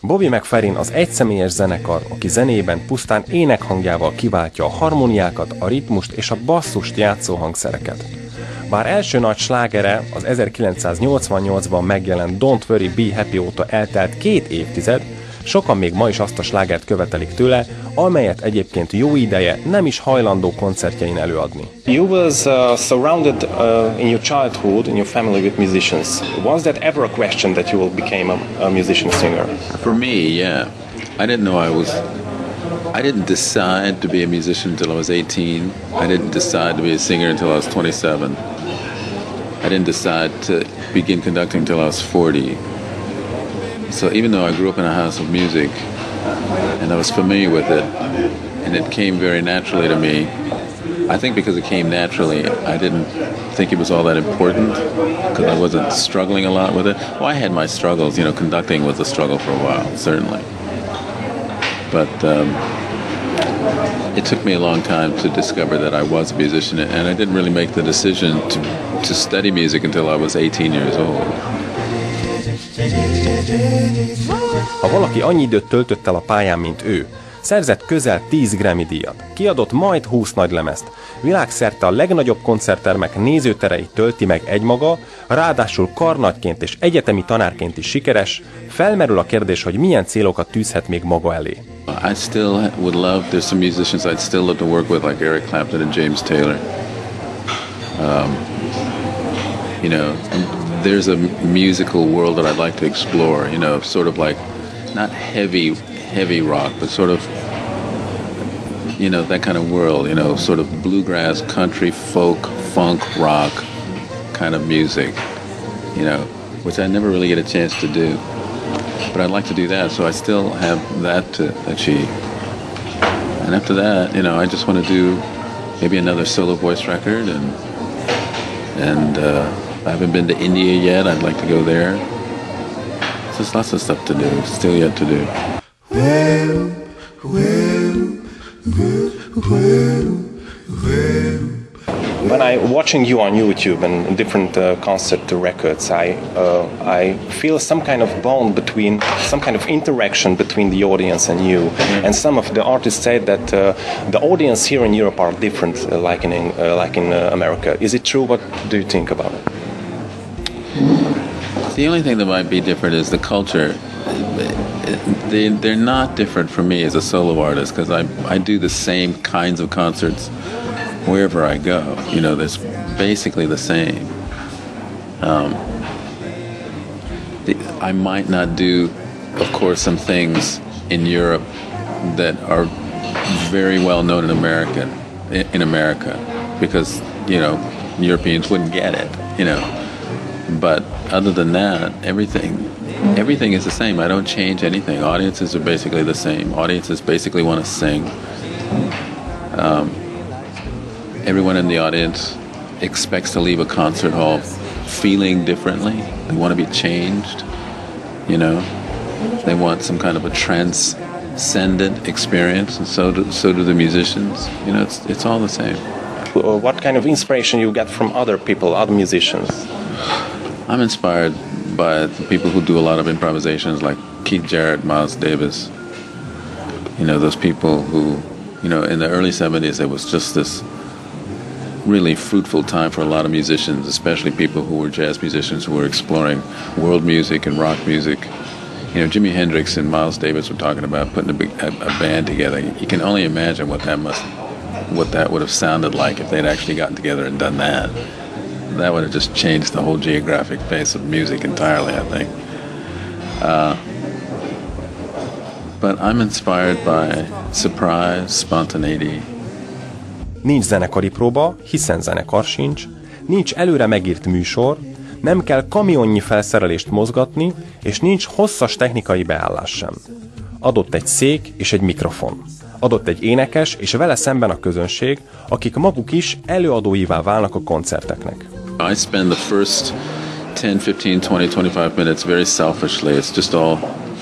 Bobby McFerrin az egyszemélyes zenekar, aki zenében pusztán énekhangjával kiváltja a harmóniákat, a ritmust és a basszust játszó hangszereket. Bár első nagy slágere az 1988-ban megjelent Don't Worry Be Happy óta eltelt 2 évtized, sokan még ma is azt a slágert követelik tőle, amelyet egyébként jó ideje nem is hajlandó koncertjein előadni. You was surrounded in your childhood, in your family with musicians. Was that ever a question that you will become a musician singer? For me, yeah. I didn't decide to be a musician until I was 18. I didn't decide to be a singer until I was 27. I didn't decide to begin conducting until I was 40. So even though I grew up in a house of music and I was familiar with it and it came very naturally to me, I think because it came naturally, I didn't think it was all that important because I wasn't struggling a lot with it. Well, I had my struggles, conducting was a struggle for a while, certainly. But it took me a long time to discover that I was a musician, and I didn't really make the decision to study music until I was 18 years old. Ha valaki annyi időt töltött el a pályán, mint ő, szerzett közel 10 Grammy-díjat, kiadott majd 20 nagylemezt, világszerte a legnagyobb koncerttermek nézőtereit tölti meg egymaga, ráadásul karnagyként és egyetemi tanárként is sikeres, felmerül a kérdés, hogy milyen célokat tűzhet még maga elé. I still would love, there's some musicians I'd still love to work with, like Eric Clapton and James Taylor. There's a musical world that I'd like to explore, sort of like, not heavy rock, but sort of, that kind of world, sort of bluegrass, country, folk, funk, rock kind of music, which I never really get a chance to do. But I'd like to do that, so I still have that to achieve. And after that, I just want to do maybe another solo voice record, and I haven't been to India yet. I'd like to go there. There's lots of stuff to do, still yet to do. When I'm watching you on YouTube and different concert records, I feel some kind of bond between, some kind of interaction between the audience and you. And some of the artists say that the audience here in Europe are different, like in America. Is it true? What do you think about it? The only thing that might be different is the culture. They're not different for me as a solo artist because I do the same kinds of concerts wherever I go. That's basically the same. I might not do, of course, some things in Europe that are very well known in America because, Europeans wouldn't get it, But other than that, everything is the same. I don't change anything. Audiences are basically the same. Audiences basically want to sing. Everyone in the audience expects to leave a concert hall feeling differently. They want to be changed, They want some kind of a transcendent experience, and so do the musicians. It's all the same. What kind of inspiration you get from other people, other musicians? I'm inspired by the people who do a lot of improvisations, like Keith Jarrett, Miles Davis. Those people who, in the early 70s, it was just this really fruitful time for a lot of musicians, especially people who were jazz musicians who were exploring world music and rock music. Jimi Hendrix and Miles Davis were talking about putting a band together. You can only imagine what that would have sounded like if they'd actually gotten together and done that. That would have just changed the whole geographic face of music entirely, I think. But I'm inspired by surprise, spontaneity. Nincs zenekari próba, hiszen zenekar sincs, nincs előre megírt műsor, nem kell kamionnyi felszerelést mozgatni, és nincs hosszas technikai beállás sem. Adott egy szék és egy mikrofon. Adott egy énekes, és vele szemben a közönség, akik maguk is előadóivá válnak a koncerteknek. I spend the first 10, 15, 20, 25 minutes very selfishly. It's just all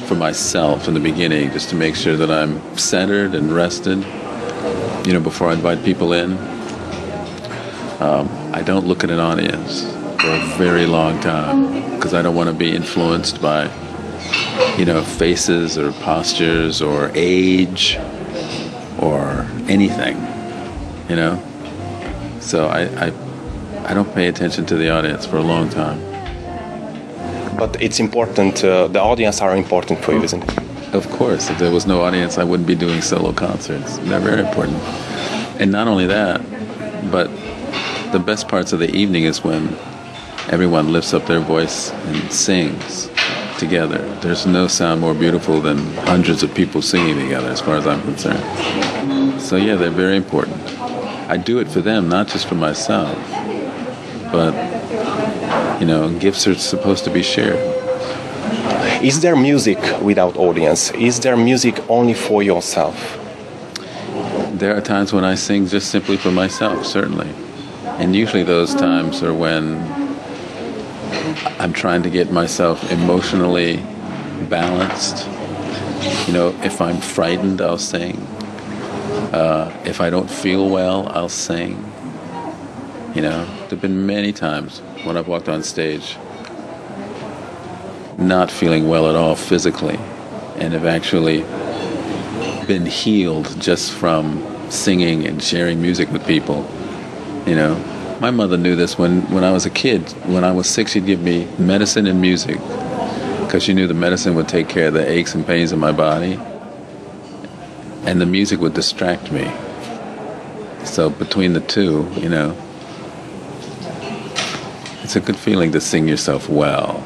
for myself in the beginning, just to make sure that I'm centered and rested, before I invite people in. I don't look at an audience for a very long time because I don't want to be influenced by faces or postures or age or anything, So I don't pay attention to the audience for a long time. But it's important, the audience are important for you, isn't it? Of course, if there was no audience, I wouldn't be doing solo concerts. They're very important. And not only that, but the best parts of the evening is when everyone lifts up their voice and sings together. There's no sound more beautiful than hundreds of people singing together, as far as I'm concerned. So yeah, they're very important. I do it for them, not just for myself, but gifts are supposed to be shared. Is there music without audience? Is there music only for yourself? There are times when I sing just simply for myself, certainly. And usually those times are when I'm trying to get myself emotionally balanced. If I'm frightened, I'll sing. If I don't feel well, I'll sing. There've been many times when I've walked on stage not feeling well at all physically and have actually been healed just from singing and sharing music with people. My mother knew this when I was a kid. When I was 6, she'd give me medicine and music because she knew the medicine would take care of the aches and pains in my body and the music would distract me. So between the two, it's a good feeling to sing yourself well.